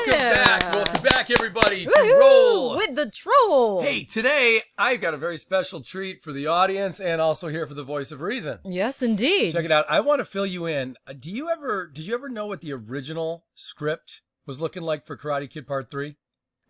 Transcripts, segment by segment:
Welcome back, everybody, to Woo-hoo! Roll With the Troll. Hey, today I've got a very special treat for the audience and also here for the voice of reason. Yes, indeed. Check it out. I want to fill you in. Did you ever know what the original script was looking like for Karate Kid Part 3?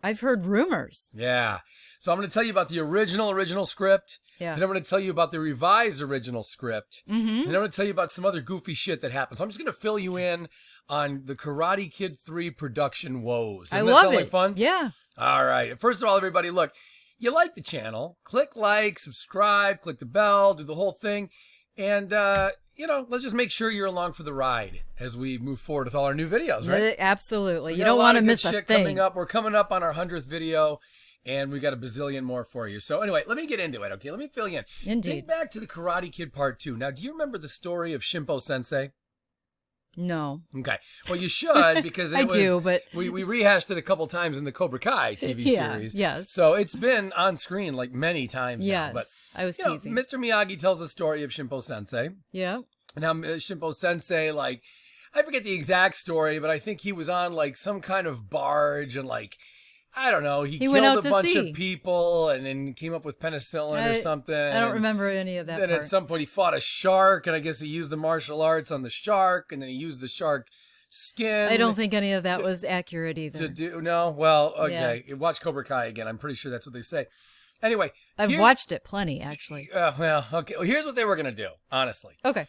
I've heard rumors. Yeah. So I'm going to tell you about the original script. Yeah. Then I'm going to tell you about the revised original script. Mm-hmm. And then I'm going to tell you about some other goofy shit that happened. So I'm just going to fill you in on the Karate Kid 3 production woes. Doesn't I that love sound it. like fun? Yeah. All right. First of all, everybody, look, you like the channel. Click like, subscribe, click the bell, do the whole thing. And, let's just make sure you're along for the ride as we move forward with all our new videos, right? Absolutely. We You got don't a lot want to of good miss a shit thing. coming up. We're coming up on our 100th video, and we got a bazillion more for you. So anyway, let me get into it, okay? Let me fill you in. Indeed. Think back to the Karate Kid Part 2. Now, do you remember the story of Shimpo Sensei? No. Okay. Well, you should, because I do, but we rehashed it a couple times in the Cobra Kai TV series. Yes. So it's been on screen like many times Yes. now. But I was teasing. Mr. Miyagi tells the story of Shimpo Sensei. Yeah. Now, Shimpo Sensei, I forget the exact story, but I think he was on some kind of barge and I don't know, he went out killed a to bunch sea. of people and then came up with penicillin or something. I don't remember any of that Then part. at some point he fought a shark, and I guess he used the martial arts on the shark, and then he used the shark skin. I don't think any of that was accurate either. No? Well, okay. Watch Cobra Kai again. I'm pretty sure that's what they say. Anyway. I've watched it plenty, actually. Okay. Well, here's what they were going to do, honestly. Okay.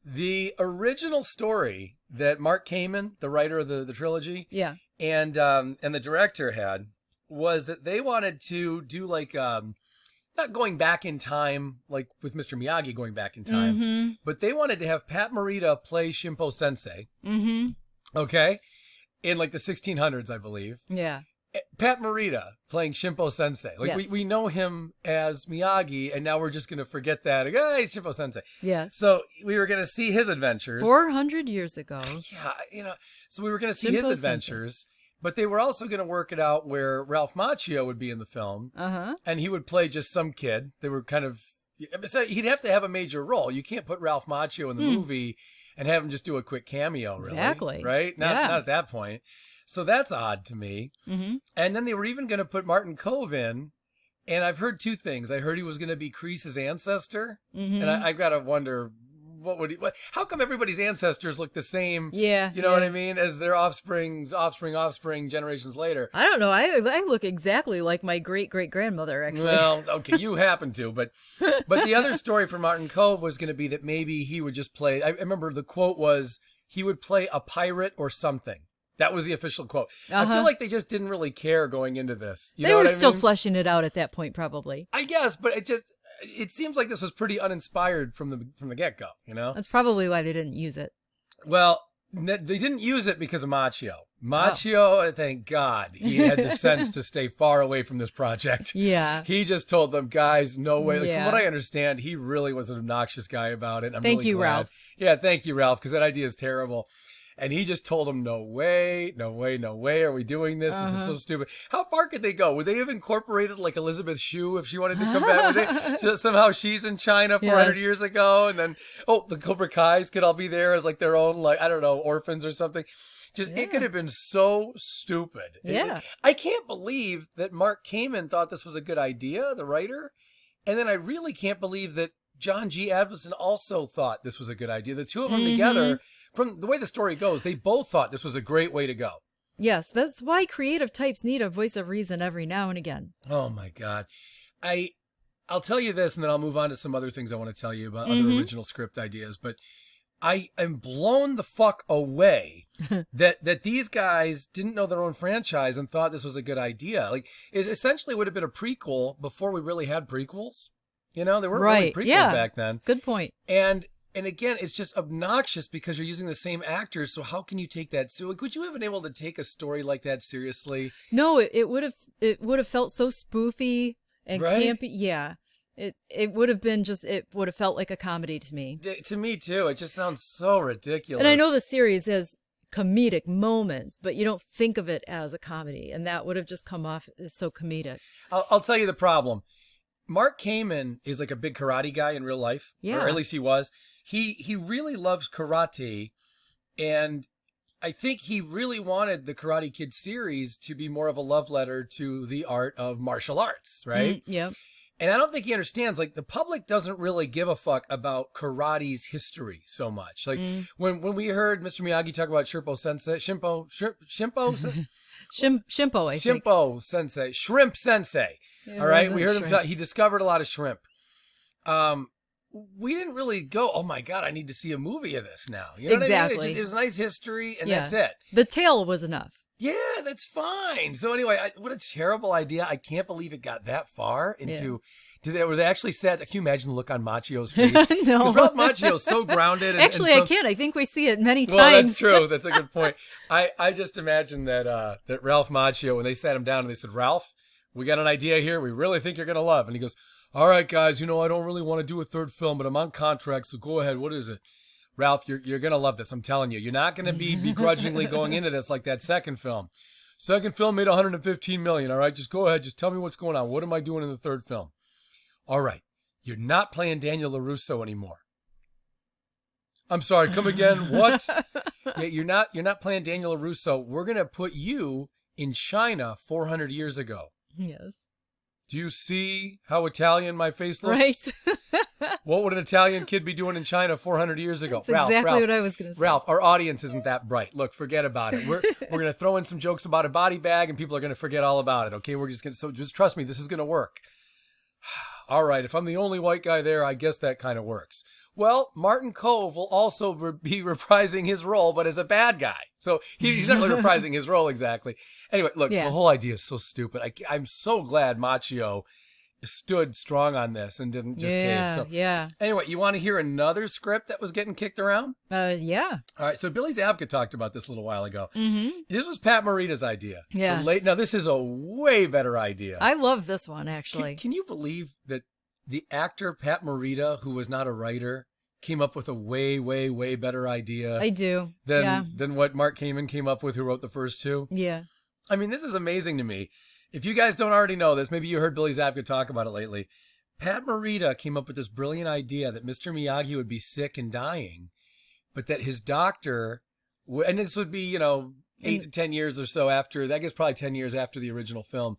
The original story that Mark Kamen, the writer of the trilogy, Yeah. and the director had, was that they wanted to do not going back in time like with Mr. Miyagi going back in time, Mm-hmm. but they wanted to have Pat Morita play Shimpo Sensei. Mm-hmm. Okay, in the 1600s, I believe. Yeah. Pat Morita playing Shimpo Sensei. Yes. we know him as Miyagi, and now we're just going to forget that. Hey, Shimpo Sensei. Yes. So we were going to see his adventures. 400 years ago. Yeah, so we were going to see Shimpo his Sensei. adventures, but they were also going to work it out where Ralph Macchio would be in the film, and he would play just some kid. They were kind of, so he'd have to have a major role. You can't put Ralph Macchio in the movie and have him just do a quick cameo, really. Exactly. Right? Not at that point. So that's odd to me. Mm-hmm. And then they were even going to put Martin Kove in, and I've heard two things. I heard he was going to be Kreese's ancestor, Mm-hmm. and I've got to wonder, how come everybody's ancestors look the same? Yeah. You know what I mean? As their offspring generations later. I don't know. I look exactly like my great-great-grandmother, actually. Well, okay, you happen to, but the other story for Martin Kove was going to be that maybe he would just play, I remember the quote was, he would play a pirate or something. That was the official quote. I feel like they just didn't really care going into this. They were still fleshing it out at that point, probably. I guess, but it seems like this was pretty uninspired from the get-go, you know? That's probably why they didn't use it. Well, they didn't use it because of Macchio. Macchio, thank God, he had the sense to stay far away from this project. Yeah. He just told them, guys, no way. Yeah. From what I understand, he really was an obnoxious guy about it. I'm Thank really you, glad. Ralph. Yeah, thank you, Ralph, because that idea is terrible. And he just told them, no way are we doing this? This is so stupid. How far could they go? Would they have incorporated Elizabeth Shue if she wanted to come back? Just somehow she's in China 400 years ago, and then, the Cobra Kais could all be there as their own, I don't know, orphans or something. It could have been so stupid. Yeah. I can't believe that Mark Kamen thought this was a good idea, the writer. And then I really can't believe that John G. Avildsen also thought this was a good idea. The two of them together, from the way the story goes, they both thought this was a great way to go. Yes, that's why creative types need a voice of reason every now and again. Oh, my God. I'll tell you this, and then I'll move on to some other things I want to tell you about other original script ideas. But I am blown the fuck away that these guys didn't know their own franchise and thought this was a good idea. It essentially would have been a prequel before we really had prequels. There weren't really prequels back then. Good point. And again, it's just obnoxious because you're using the same actors. So how can you take that? So would you have been able to take a story like that seriously? No, it would have felt so spoofy and campy. Yeah. It would have been it would have felt like a comedy to me. To me too. It just sounds so ridiculous. And I know the series has comedic moments, but you don't think of it as a comedy, and that would have just come off as so comedic. I'll tell you the problem. Mark Kamen is a big karate guy in real life. Yeah. Or at least he was. He really loves karate, and I think he really wanted the Karate Kid series to be more of a love letter to the art of martial arts, right? Yep. And I don't think he understands, like, the public doesn't really give a fuck about karate's history so much. Like, when we heard Mr. Miyagi talk about Shrimpo Sensei, Shrimpo Shimpo, I think. Shrimpo Sensei, Shrimp Sensei. It All right, wasn't we heard him shrimp. talk. He discovered a lot of shrimp. We didn't really go, oh my God, I need to see a movie of this now. You know what I mean? It was a nice history, and that's it. The tale was enough. Yeah, that's fine. So anyway, what a terrible idea. I can't believe it got that far into... Were they actually set? Can you imagine the look on Macchio's face? No. Ralph Macchio's so grounded. Actually, I can't. I think we see it many times. Well, that's true. That's a good point. I just imagine that Ralph Macchio, when they sat him down and they said, Ralph, we got an idea here we really think you're going to love. And he goes, all right, guys, I don't really want to do a third film, but I'm on contract, so go ahead. What is it? Ralph, you're going to love this. I'm telling you. You're not going to be begrudgingly going into this like that second film. Second film made $115 million, all right? Just go ahead. Just tell me what's going on. What am I doing in the third film? All right. You're not playing Daniel LaRusso anymore. I'm sorry. Come again. What? Yeah, you're not playing Daniel LaRusso. We're going to put you in China 400 years ago. Yes. Do you see how Italian my face looks? Right. What would an Italian kid be doing in China 400 years ago? That's exactly what I was going to say. Ralph, our audience isn't that bright. Look, forget about it. We're going to throw in some jokes about a body bag, and people are going to forget all about it. Okay, so just trust me, this is going to work. All right, if I'm the only white guy there, I guess that kind of works. Well, Martin Kove will also be reprising his role, but as a bad guy. So he's not really reprising his role exactly. Anyway, look, the whole idea is so stupid. I'm so glad Macchio stood strong on this and didn't just cave. So, anyway, you want to hear another script that was getting kicked around? Yeah. All right, so Billy Zabka talked about this a little while ago. Mm-hmm. This was Pat Morita's idea. Yeah. Now, this is a way better idea. I love this one, actually. Can you believe that the actor Pat Morita, who was not a writer, came up with a way, way, way better idea? I do. Than what Mark Kamen came up with, who wrote the first two? Yeah. I mean, this is amazing to me. If you guys don't already know this, maybe you heard Billy Zabka talk about it lately. Pat Morita came up with this brilliant idea that Mr. Miyagi would be sick and dying, but that his doctor, and this would be, 8 to 10 years or so after, I guess probably 10 years after the original film,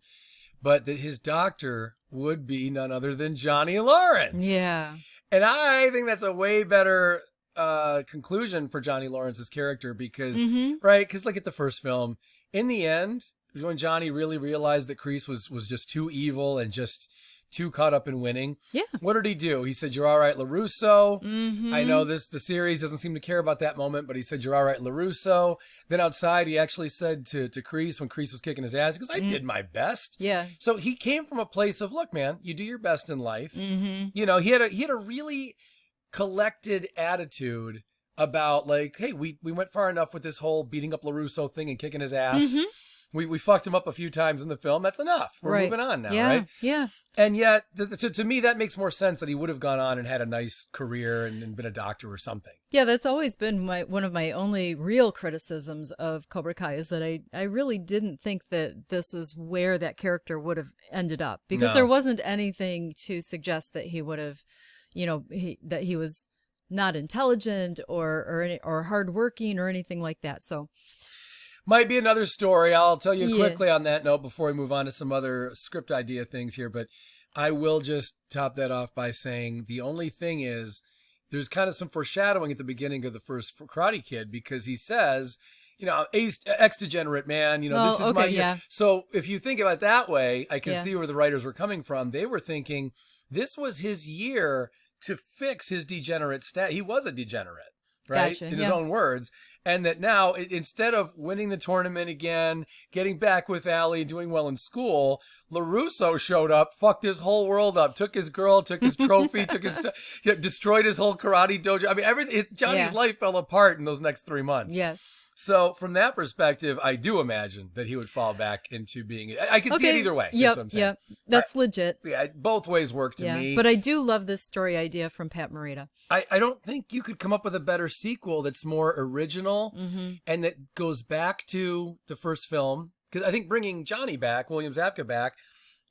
but that his doctor would be none other than Johnny Lawrence. Yeah. And I think that's a way better conclusion for Johnny Lawrence's character because, right? Because look at the first film. In the end, when Johnny really realized that Kreese was just too evil and just too caught up in winning. Yeah. What did he do? He said, "You're all right, LaRusso." Mm-hmm. I know the series doesn't seem to care about that moment, but he said, "You're all right, LaRusso." Then outside, he actually said to Kreese when Kreese was kicking his ass, he goes, "I did my best." Yeah. So he came from a place of, look, man, you do your best in life. Mm-hmm. He had a really collected attitude about like, hey, we went far enough with this whole beating up LaRusso thing and kicking his ass. Mm-hmm. We fucked him up a few times in the film. That's enough. We're moving on now, right? Yeah. And yet, to me, that makes more sense that he would have gone on and had a nice career and been a doctor or something. Yeah, that's always been one of my only real criticisms of Cobra Kai is that I really didn't think that this is where that character would have ended up because there wasn't anything to suggest that he would have, that he was not intelligent or hardworking or anything like that. So. Might be another story. I'll tell you quickly on that note before we move on to some other script idea things here. But I will just top that off by saying the only thing is there's kind of some foreshadowing at the beginning of the first Karate Kid because he says, ex-degenerate man, this is my year. Yeah. So if you think about it that way, I can see where the writers were coming from. They were thinking this was his year to fix his degenerate stat. He was a degenerate, right? Gotcha. In his own words. And that now, instead of winning the tournament again, getting back with Allie, doing well in school, LaRusso showed up, fucked his whole world up, took his girl, took his trophy, destroyed his whole karate dojo. I mean, everything. Johnny's life fell apart in those next 3 months. Yes. So from that perspective, I do imagine that he would fall back into being. I can see it either way. Yep. Yep. That's legit. Yeah. Both ways work to me. But I do love this story idea from Pat Morita. I don't think you could come up with a better sequel that's more original and that goes back to the first film. Because I think bringing Johnny back, William Zabka back,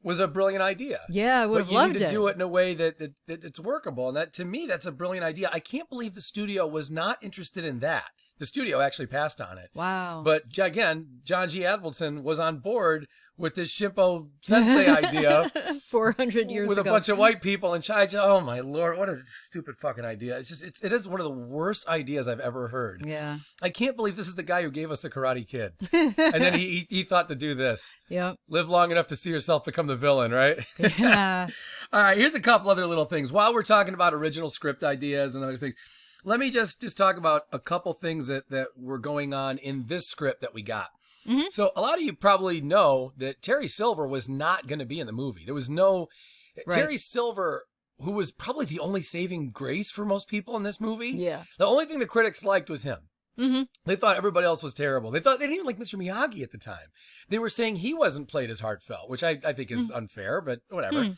was a brilliant idea. Yeah, I would have loved it. But you need to do it in a way that it's workable. And that, to me, that's a brilliant idea. I can't believe the studio was not interested in that. The studio actually passed on it. Wow. But again, John G. Avildsen was on board with this Shimpo Sensei idea 400 years with ago. a bunch of white people in China. Oh my Lord, what a stupid fucking idea. It is one of the worst ideas I've ever heard. Yeah. I can't believe this is the guy who gave us the Karate Kid. And then he thought to do this. Yep. Live long enough to see yourself become the villain, right? Yeah. All right, here's a couple other little things. While we're talking about original script ideas and other things, let me just talk about a couple things that were going on in this script that we got. Mm-hmm. So a lot of you probably know that Terry Silver was not going to be in the movie. There was no... Right. Terry Silver, who was probably the only saving grace for most people in this movie. Yeah. The only thing the critics liked was him. Mm-hmm. They thought everybody else was terrible. They didn't even like Mr. Miyagi at the time. They were saying he wasn't played as heartfelt, which I think is unfair, but whatever.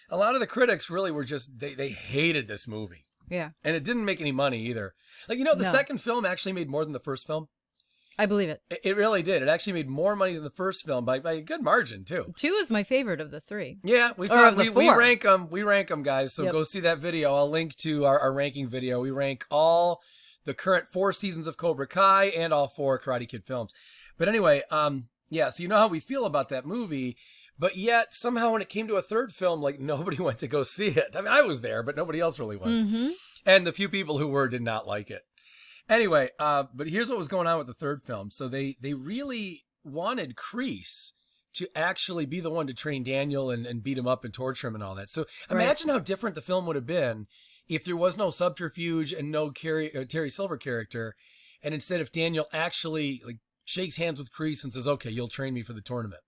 A lot of the critics really were just, they hated this movie. Yeah. And it didn't make any money either. Like, the second film actually made more than the first film. I believe it. It really did. It actually made more money than the first film by a good margin, too. 2 is my favorite of the 3. Yeah, we rank them. We rank them, guys. So go see that video. I'll link to our ranking video. We rank all the current 4 seasons of Cobra Kai and all 4 Karate Kid films. But anyway, so you know how we feel about that movie. But yet, somehow when it came to a third film, like, nobody went to go see it. I mean, I was there, but nobody else really went. Mm-hmm. And the few people who were did not like it. Anyway, but here's what was going on with the third film. So they really wanted Kreese to actually be the one to train Daniel and beat him up and torture him and all that. So imagine how different the film would have been if there was no subterfuge and no Terry Silver character. And instead, if Daniel actually shakes hands with Kreese and says, okay, you'll train me for the tournament.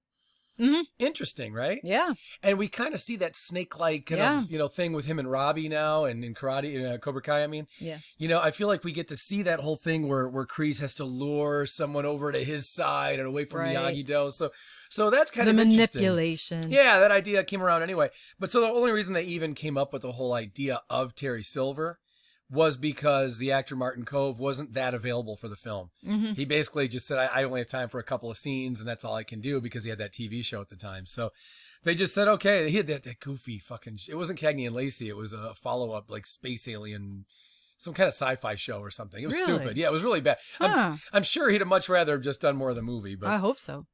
Mm-hmm. Interesting, right? Yeah. And we kind of see that snake-like kind of, thing with him and Robbie now and in karate, Cobra Kai, I mean. Yeah. I feel like we get to see that whole thing where Kreese has to lure someone over to his side and away from Miyagi-Do. So that's kind of interesting. The manipulation. Yeah, that idea came around anyway. But so the only reason they even came up with the whole idea of Terry Silver was because the actor Martin Kove wasn't that available for the film. Mm-hmm. He basically just said, I only have time for a couple of scenes and that's all I can do, because he had that TV show at the time. So they just said, okay, he had that goofy fucking, it wasn't Cagney and Lacey. It was a follow-up, like space alien, some kind of sci-fi show or something. It was stupid. Yeah, it was really bad. Huh. I'm sure he'd have much rather have just done more of the movie. But I hope so.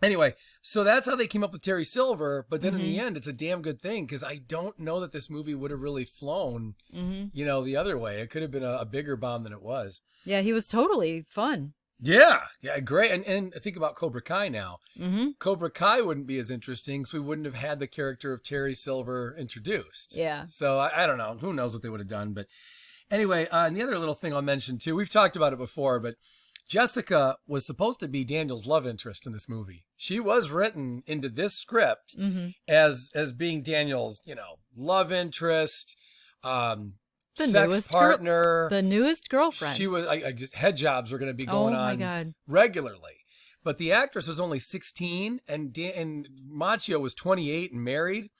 Anyway, so that's how they came up with Terry Silver. But then in the end, it's a damn good thing, because I don't know that this movie would have really flown, the other way. It could have been a bigger bomb than it was. Yeah, he was totally fun. Yeah, great. And think about Cobra Kai now. Mm-hmm. Cobra Kai wouldn't be as interesting, so we wouldn't have had the character of Terry Silver introduced. Yeah. So I don't know. Who knows what they would have done. But anyway, and the other little thing I'll mention too, we've talked about it before, but Jessica was supposed to be Daniel's love interest in this movie. She was written into this script as being Daniel's, love interest, sex partner, the newest girlfriend. She was just head jobs were going to be going on regularly. But the actress was only 16 and Machio was 28 and married.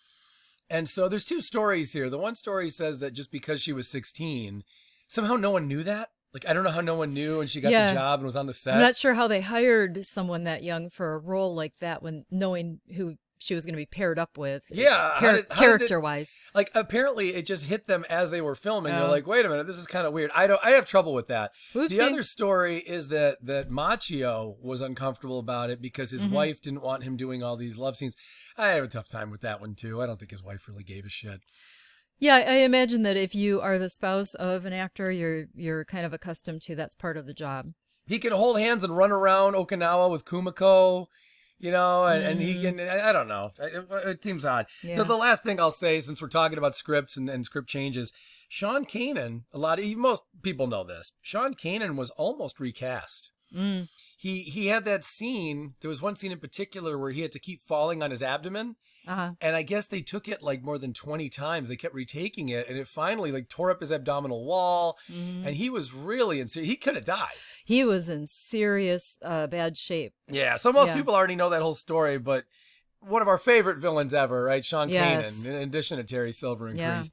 And so there's 2 stories here. The one story says that just because she was 16, somehow no one knew that. Like, I don't know how no one knew, and she got the job and was on the set. I'm not sure how they hired someone that young for a role like that when knowing who she was going to be paired up with. Yeah. Character-wise. Like, apparently it just hit them as they were filming. They're like, wait a minute, this is kind of weird. I have trouble with that. Oopsie. The other story is that Machio was uncomfortable about it because his wife didn't want him doing all these love scenes. I have a tough time with that one, too. I don't think his wife really gave a shit. Yeah, I imagine that if you are the spouse of an actor, you're kind of accustomed to that's part of the job. He can hold hands and run around Okinawa with Kumiko, and he can, I don't know. It seems odd. Yeah. The last thing I'll say, since we're talking about scripts and script changes, Sean Kanan, most people know this, Sean Kanan was almost recast. Mm. He had that scene, there was one scene in particular where he had to keep falling on his abdomen. Uh-huh. And I guess they took it like more than 20 times. They kept retaking it, and it finally tore up his abdominal wall. Mm-hmm. And he was really he could have died. He was in serious bad shape. Yeah, so most people already know that whole story, but one of our favorite villains ever, right? Sean Kanan, in addition to Terry Silver and Kreese.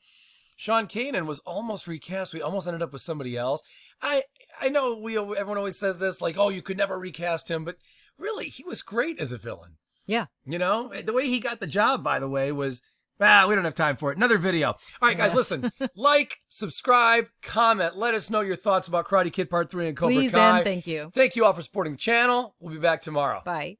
Sean Kanan was almost recast. We almost ended up with somebody else. I know everyone always says this, like, oh, you could never recast him, but really, he was great as a villain. Yeah. The way he got the job, by the way, was, We don't have time for it. Another video. All right, guys, listen. Like, subscribe, comment. Let us know your thoughts about Karate Kid Part 3 and Cobra Please Kai. and thank you. Thank you all for supporting the channel. We'll be back tomorrow. Bye.